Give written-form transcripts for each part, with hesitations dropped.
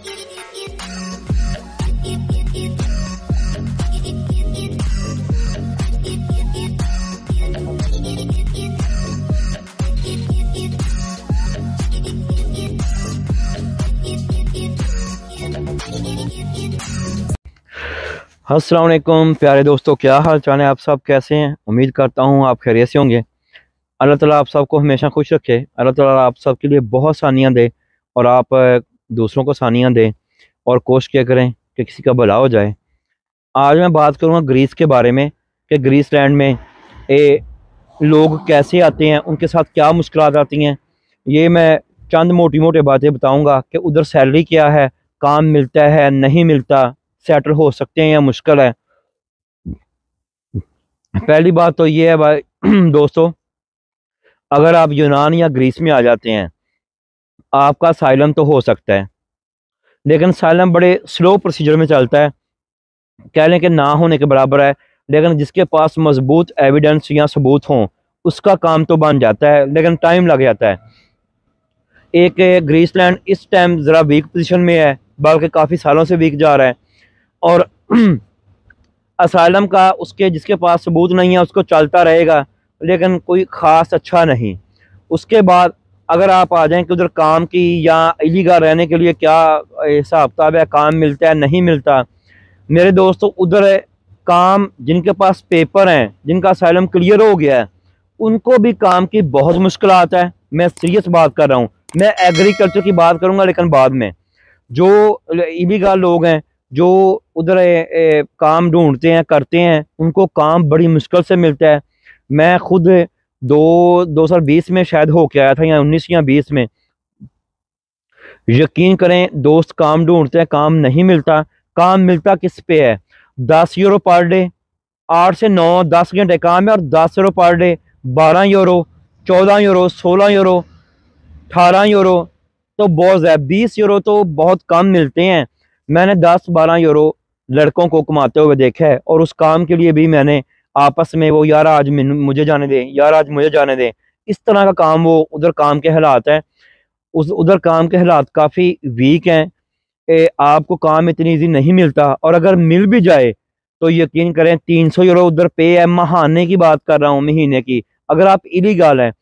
अस्सलाम वालेकुम प्यारे दोस्तों, क्या हाल चाल है? आप सब कैसे हैं? उम्मीद करता हूँ आप खैरियत से होंगे। अल्लाह ताला आप सबको हमेशा खुश रखे। अल्लाह ताला आप सब के लिए बहुत सानियाँ दे और आप दूसरों को सानियाँ दें और कोशिश किया करें कि किसी का भला हो जाए। आज मैं बात करूँगा ग्रीस के बारे में कि ग्रीस लैंड में लोग कैसे आते हैं, उनके साथ क्या मुश्किलात आती हैं। ये मैं चंद मोटी मोटी बातें बताऊँगा कि उधर सैलरी क्या है, काम मिलता है नहीं मिलता, सेटल हो सकते हैं या मुश्किल है। पहली बात तो ये है भाई दोस्तों, अगर आप यूनान या ग्रीस में आ जाते हैं आपका साइलम तो हो सकता है, लेकिन साइलम बड़े स्लो प्रोसीजर में चलता है, कह लें कि ना होने के बराबर है। लेकिन जिसके पास मजबूत एविडेंस या सबूत हों उसका काम तो बन जाता है, लेकिन टाइम लग जाता है। एक ग्रीसलैंड इस टाइम ज़रा वीक पोजीशन में है, बल्कि काफ़ी सालों से वीक जा रहा है। और असाइलम का उसके जिसके पास सबूत नहीं है उसको चलता रहेगा, लेकिन कोई ख़ास अच्छा नहीं। उसके बाद अगर आप आ जाएं कि उधर काम की या इलीगल रहने के लिए क्या हिसाब किताब है, काम मिलता है नहीं मिलता। मेरे दोस्तों, उधर काम जिनके पास पेपर हैं, जिनका असाइलम क्लियर हो गया है, उनको भी काम की बहुत मुश्किल आता है। मैं सीरियस बात कर रहा हूँ। मैं एग्रीकल्चर की बात करूँगा लेकिन बाद में। जो इलीगल लोग हैं जो उधर काम ढूंढते हैं करते हैं, उनको काम बड़ी मुश्किल से मिलता है। मैं खुद 2020 में शायद हो के आया था, या 19 या 20 में। यकीन करें दोस्त, काम ढूंढते हैं, काम नहीं मिलता। काम मिलता किस पे है? 10 यूरो पर डे, 8 से 9 10 घंटे काम है, और 10 euro per day, 12 euro, 14 euro, 16 euro, 18 euro तो बहुत है। 20 यूरो तो बहुत कम मिलते हैं। मैंने 10-12 यूरो लड़कों को कमाते हुए देखा है, और उस काम के लिए भी मैंने आपस में वो यार आज मुझे जाने दें, यार आज मुझे जाने दें, इस तरह का काम वो उधर काम के हालात हैं। उधर काम के हालात काफ़ी वीक हैं। आपको काम इतनी ईजी नहीं मिलता, और अगर मिल भी जाए तो यकीन करें 300 यूरो उधर पे है। महाने की बात कर रहा हूँ, महीने की। अगर आप इलीगल हैं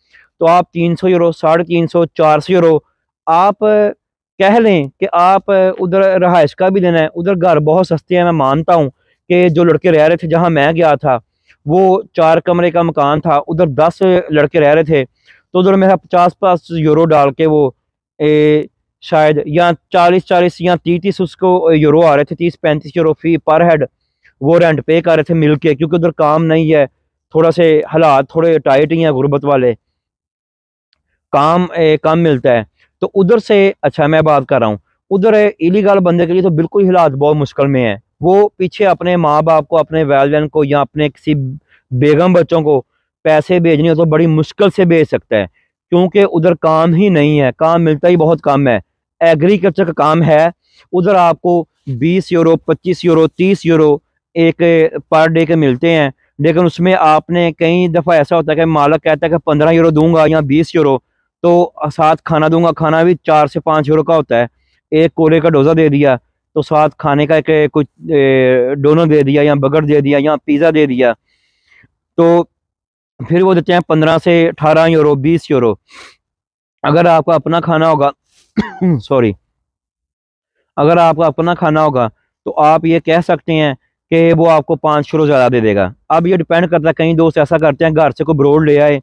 तो आप 300 यूरो, 350, 400 यूरो, आप कह लें कि आप उधर रहाइश का भी देना है। उधर घर बहुत सस्ते हैं। मैं मानता हूँ कि जो लड़के रह रहे थे जहाँ मैं गया था वो 4 कमरे का मकान था, उधर 10 लड़के रह रहे थे, तो उधर मेरा 50 यूरो डाल के वो शायद या 40 या 30 उसको यूरो आ रहे थे, 30-35 यूरो फी पर हेड वो रेंट पे कर रहे थे मिल के, क्योंकि उधर काम नहीं है, थोड़ा से हालात थोड़े टाइट ही हैं, गुर्बत वाले, काम कम मिलता है। तो उधर से अच्छा मैं बात कर रहा हूँ, उधर इलीगल बंदे के लिए तो बिल्कुल हालात बहुत मुश्किल में है। वो पीछे अपने माँ बाप को, अपने वालिदैन को, या अपने किसी बेगम बच्चों को पैसे भेजने हो तो बड़ी मुश्किल से भेज सकता है, क्योंकि उधर काम ही नहीं है, काम मिलता ही बहुत कम है। एग्रीकल्चर का काम है, उधर आपको 20 यूरो, 25 यूरो, 30 यूरो एक पर डे के मिलते हैं, लेकिन उसमें आपने कई दफ़ा ऐसा होता है कि मालिक कहता है कि 15 यूरो दूंगा या 20 यूरो, तो साथ खाना दूंगा, खाना भी 4 से 5 यूरो का होता है। एक कोले का डोसा दे दिया तो साथ खाने का एक कुछ डोनर दे दिया, या बर्गर दे दिया, या पिज़्ज़ा दे दिया, तो फिर वो देते हैं 15 से 18 यूरो, 20 यूरो। अगर आपका अपना खाना होगा सॉरी, अगर आपका अपना खाना होगा तो आप ये कह सकते हैं कि वो आपको 5 यूरो ज़्यादा दे देगा। अब ये डिपेंड करता है, कई दोस्त ऐसा करते हैं घर से कोई ब्रोड ले आए,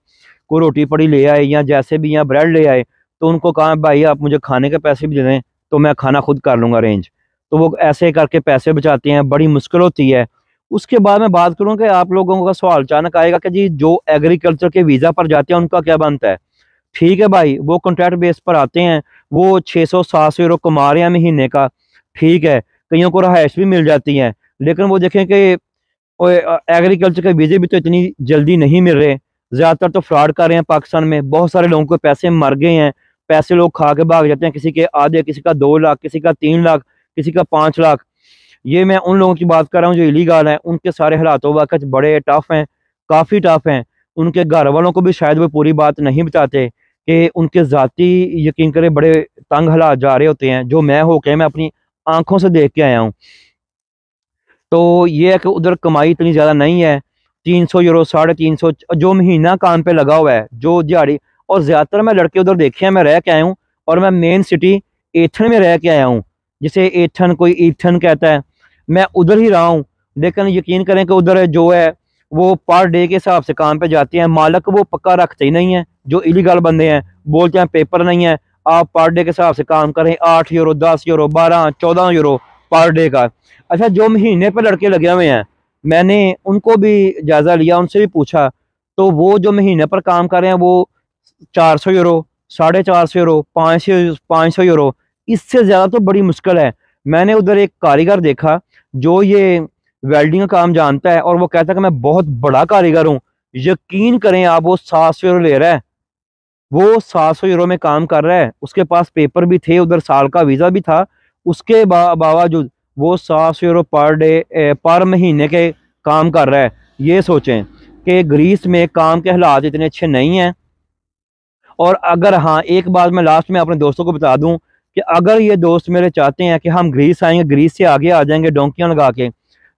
कोई रोटी पड़ी ले आए, या जैसे भी, या ब्रेड ले आए, तो उनको कहा भाई आप मुझे खाने के पैसे भी दे दें तो मैं खाना खुद कर लूँगा अरेंज। तो वो ऐसे करके पैसे बचाते हैं, बड़ी मुश्किल होती है। उसके बाद मैं बात करूँ कि आप लोगों का सवाल अचानक आएगा कि जी जो एग्रीकल्चर के वीज़ा पर जाते हैं उनका क्या बनता है। ठीक है भाई, वो कॉन्ट्रैक्ट बेस पर आते हैं, वो 600-700 यूरो कमा रहे हैं महीने का, ठीक है, कईयों को रहायश भी मिल जाती है, लेकिन वो देखें कि एग्रीकल्चर के वीज़े भी तो इतनी जल्दी नहीं मिल रहे। ज़्यादातर तो फ्रॉड कर रहे हैं पाकिस्तान में। बहुत सारे लोगों को पैसे मर गए हैं, पैसे लोग खा के भाग जाते हैं, किसी के आधे, किसी का 2 लाख, किसी का 3 लाख, किसी का 5 लाख। ये मैं उन लोगों की बात कर रहा हूँ जो इलीगल हैं, उनके सारे हालात वाक़ई बड़े टफ हैं, काफ़ी टफ हैं। उनके घर वालों को भी शायद वो पूरी बात नहीं बताते कि उनके ज़ाती यकीन करें बड़े तंग हालात जा रहे होते हैं, जो मैं होके मैं अपनी आंखों से देख के आया हूँ। तो ये है कि उधर कमाई इतनी ज़्यादा नहीं है। 300 यूरो, 350, जो महीना काम पे लगा हुआ है, जो दिहाड़ी। और ज़्यादातर मैं लड़के उधर देखे हैं, मैं रह के आया हूँ। और मैं मेन सिटी एथन में रह के आया हूँ, जिसे एथन कोई ईथन कहता है। मैं उधर ही रहा हूँ। लेकिन यकीन करें कि उधर जो है वो पर डे के हिसाब से काम पे जाते हैं। मालक वो पक्का रखते ही नहीं है, जो इलीगल बंदे हैं बोलते हैं पेपर नहीं है, आप पर डे के हिसाब से काम करें। 8 euro, 10 euro, 12, 14 euro per day का। अच्छा, जो महीने पे लड़के लगे हुए हैं, मैंने उनको भी जायजा लिया, उनसे भी पूछा, तो वो जो महीने पर काम कर रहे हैं वो 400 यूरो, 450 यूरो, 500 यूरो, इससे ज्यादा तो बड़ी मुश्किल है। मैंने उधर एक कारीगर देखा जो ये वेल्डिंग का काम जानता है, और वो कहता है कि मैं बहुत बड़ा कारीगर हूँ। यकीन करें आप, वो 700 यूरो ले रहा है। वो 700 यूरो में काम कर रहा है, उसके पास पेपर भी थे, उधर साल का वीजा भी था। उसके बावजूद वो 700 यूरो पर डे पर महीने के काम कर रहा है। ये सोचें कि ग्रीस में काम के हालात इतने अच्छे नहीं हैं। और अगर, हाँ, एक बात मैं लास्ट में अपने दोस्तों को बता दूं कि अगर ये दोस्त मेरे चाहते हैं कि हम ग्रीस आएंगे, ग्रीस से आगे आ जाएंगे डोंकियां लगा के,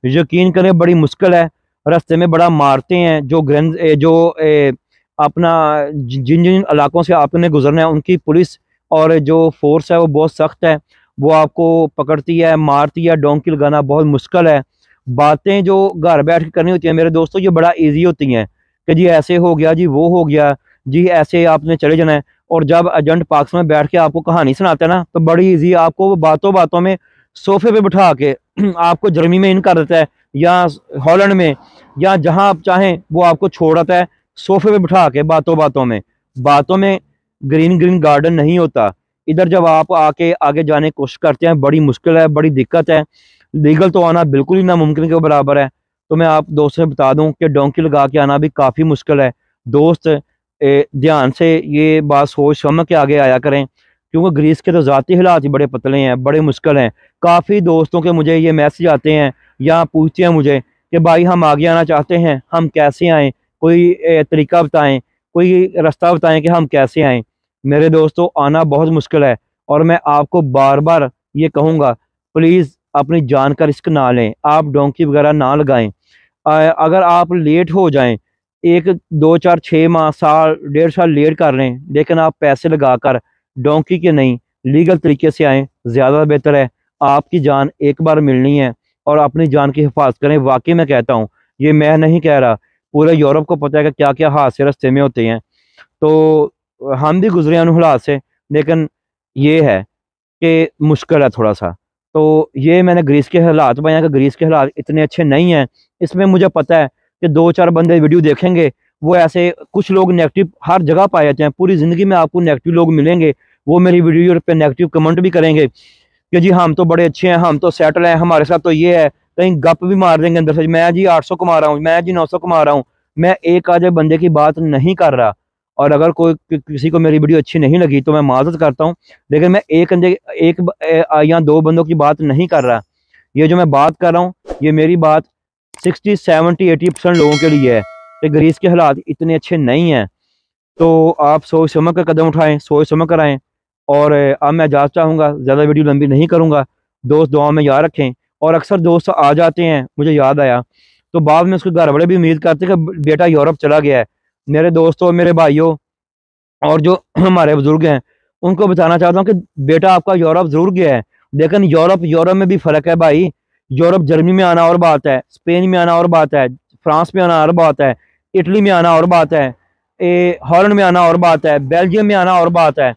यकीन करें बड़ी मुश्किल है। रास्ते में बड़ा मारते हैं। जो ग्रेन जो अपना जिन जिन इलाकों से आपने गुजरना है, उनकी पुलिस और जो फोर्स है वो बहुत सख्त है। वो आपको पकड़ती है, मारती है। डोंकी लगाना बहुत मुश्किल है। बातें जो घर बैठ के करनी होती है मेरे दोस्तों, ये बड़ा ईजी होती हैं कि जी ऐसे हो गया, जी वो हो गया, जी ऐसे आपने चले जाना है। और जब एजेंट पार्क्स में बैठ के आपको कहानी सुनाता है ना, तो बड़ी इजी, आपको वो बातों बातों में सोफे पे बिठा के आपको जर्मनी में इन कर देता है, या हॉलैंड में, या जहां आप चाहें वो आपको छोड़ आता है सोफे पे बिठा के। बातों में ग्रीन ग्रीन गार्डन नहीं होता इधर। जब आप आके आगे जाने की कोशिश करते हैं, बड़ी मुश्किल है, बड़ी दिक्कत है। लीगल तो आना बिल्कुल ही नामुमकिन के बराबर है। तो मैं आप दोस्तों से बता दूं कि डोंकी लगा के आना भी काफ़ी मुश्किल है। दोस्त ध्यान से ये बात सोच समझ के आगे आया करें, क्योंकि ग्रीस के तो ज़ाती हालात ही बड़े पतले हैं, बड़े मुश्किल हैं। काफ़ी दोस्तों के मुझे ये मैसेज आते हैं या पूछते हैं मुझे कि भाई हम आगे आना चाहते हैं, हम कैसे आएँ, कोई तरीका बताएं, कोई रास्ता बताएं कि हम कैसे आएँ। मेरे दोस्तों, आना बहुत मुश्किल है। और मैं आपको बार बार ये कहूँगा, प्लीज़ अपनी जान का रिस्क ना लें, आप डोंकी वगैरह ना लगाएं। अगर आप लेट हो जाएं, 1, 2, 4, 6 माह, साल, 1.5 साल लेट कर लें, लेकिन आप पैसे लगाकर डोंकी के नहीं, लीगल तरीके से आएँ, ज़्यादा बेहतर है। आपकी जान एक बार मिलनी है, और अपनी जान की हिफाजत करें। वाकई मैं कहता हूँ, ये मैं नहीं कह रहा, पूरे यूरोप को पता है कि क्या क्या हादसे रास्ते में होते हैं। तो हम भी गुजरे हैं उन हालात से। लेकिन ये है कि मुश्किल है थोड़ा सा। तो ये मैंने ग्रीस के हालात बयां कि ग्रीस के हालात इतने अच्छे नहीं हैं। इसमें मुझे पता है कि 2-4 बंदे वीडियो देखेंगे, वो ऐसे कुछ लोग नेगेटिव हर जगह पाए जाते हैं, पूरी ज़िंदगी में आपको नेगेटिव लोग मिलेंगे। वो मेरी वीडियो पे नेगेटिव कमेंट भी करेंगे कि जी हम तो बड़े अच्छे हैं, हम तो सेटल हैं, हमारे साथ तो ये है। कहीं गप भी मार देंगे अंदर से, मैं जी 800 कमा रहा हूँ, मैं जी 900 कमा रहा हूँ। मैं एक आधे बंदे की बात नहीं कर रहा। और अगर कोई किसी को मेरी वीडियो अच्छी नहीं लगी तो मैं माजरत करता हूँ। लेकिन मैं या 2 बंदों की बात नहीं कर रहा। ये जो मैं बात कर रहा हूँ, ये मेरी बात 60, 70, 80% लोगों के लिए है कि ग्रीस के हालात इतने अच्छे नहीं हैं। तो आप सोच समझ कर कदम उठाएं, सोच समझ कर आएँ। और अब मैं इजाज़त चाहूँगा, ज़्यादा वीडियो लंबी नहीं करूँगा। दोस्त दुआ में याद रखें। और अक्सर दोस्त आ जाते हैं, मुझे याद आया, तो बाद में उसके घर वाले भी उम्मीद करते हैं कि बेटा यूरोप चला गया है। मेरे दोस्तों, मेरे भाइयों, और जो हमारे बुजुर्ग हैं, उनको बताना चाहता हूँ कि बेटा आपका यूरोप ज़रूर गया है, लेकिन यूरोप में भी फ़र्क है भाई। यूरोप जर्मनी में आना और बात है, स्पेन में आना और बात है, फ्रांस में आना और बात है, इटली में आना और बात है, हॉलैंड में आना और बात है, बेल्जियम में आना और बात है।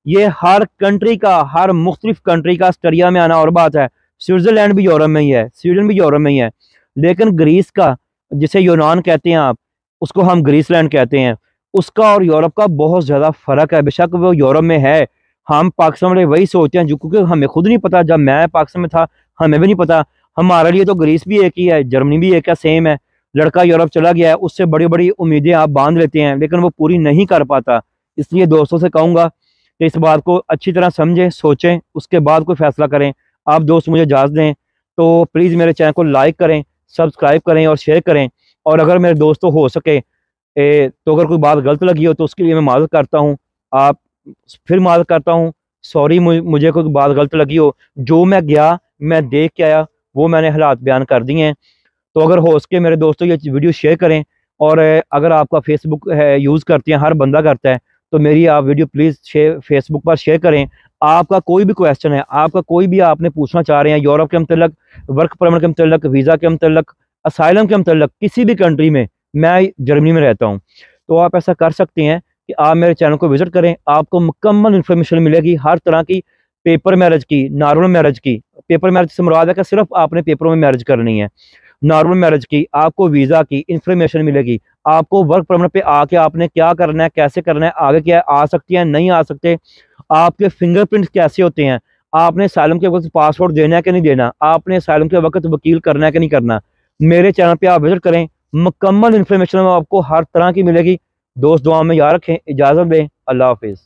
ये हर कंट्री का, हर मुख्तलिफ कंट्री का, ऑस्ट्रिया में आना और बात है। स्विट्ज़रलैंड भी यूरोप में ही है, स्वीडन भी यूरोप में ही है। लेकिन ग्रीस का, जिसे यूनान कहते हैं आप, उसको हम ग्रीसलैंड कहते हैं, उसका और यूरोप का बहुत ज़्यादा फ़र्क है। बेशक वो यूरोप में है, हम पाकिस्तान वाले वही सोचते हैं, जो क्योंकि हमें खुद नहीं पता। जब मैं पाकिस्तान में था हमें भी नहीं पता। हमारे लिए तो ग्रीस भी एक ही है, जर्मनी भी एक है, सेम है। लड़का यूरोप चला गया है, उससे बड़ी बड़ी उम्मीदें आप बांध लेते हैं, लेकिन वो पूरी नहीं कर पाता। इसलिए दोस्तों से कहूँगा कि इस बात को अच्छी तरह समझें, सोचें, उसके बाद कोई फैसला करें। आप दोस्त मुझे इजाज़त दें तो प्लीज़ मेरे चैनल को लाइक करें, सब्सक्राइब करें और शेयर करें। और अगर मेरे दोस्तों हो सके तो अगर कोई बात गलत लगी हो तो उसके लिए मैं माफ़ी करता हूँ। आप फिर माफ़ करता हूँ, सॉरी मुझे कोई बात गलत लगी हो। जो मैं गया, मैं देख के आया, वो मैंने हालात बयान कर दिए हैं। तो अगर हो सके मेरे दोस्तों ये वीडियो शेयर करें। और अगर आपका फेसबुक है, यूज़ करते हैं, हर बंदा करता है, तो मेरी आप वीडियो प्लीज़ फेसबुक पर शेयर करें। आपका कोई भी क्वेश्चन है, आपका कोई भी आपने पूछना चाह रहे हैं यूरोप के मतलब, वर्क परमिट के मतलब, वीज़ा के मतलब, असाइलम के मतलब, किसी भी कंट्री में, मैं जर्मनी में रहता हूँ, तो आप ऐसा कर सकते हैं कि आप मेरे चैनल को विजिट करें। आपको मुकम्मल इन्फॉर्मेशन मिलेगी हर तरह की, पेपर मैरिज की, नॉर्मल मैरिज की। पेपर मैरिज से मुराद है कि सिर्फ आपने पेपरों में मैरिज करनी है। नॉर्मल मैरिज की, आपको वीज़ा की इंफॉर्मेशन मिलेगी। आपको वर्क परमिट पे आके आपने क्या करना है, कैसे करना है, आगे क्या आ सकती है, नहीं आ सकते, आपके फिंगरप्रिंट कैसे होते हैं, आपने सालम के वक्त पासपोर्ट देना है कि नहीं देना, आपने सालम के वक्त वकील करना है कि नहीं करना, मेरे चैनल पे आप विजिट करें। मुकम्मल इन्फॉर्मेशन आपको हर तरह की मिलेगी। दोस्त दुआ में याद रखें, इजाज़त दें, अल्लाह हाफिज़।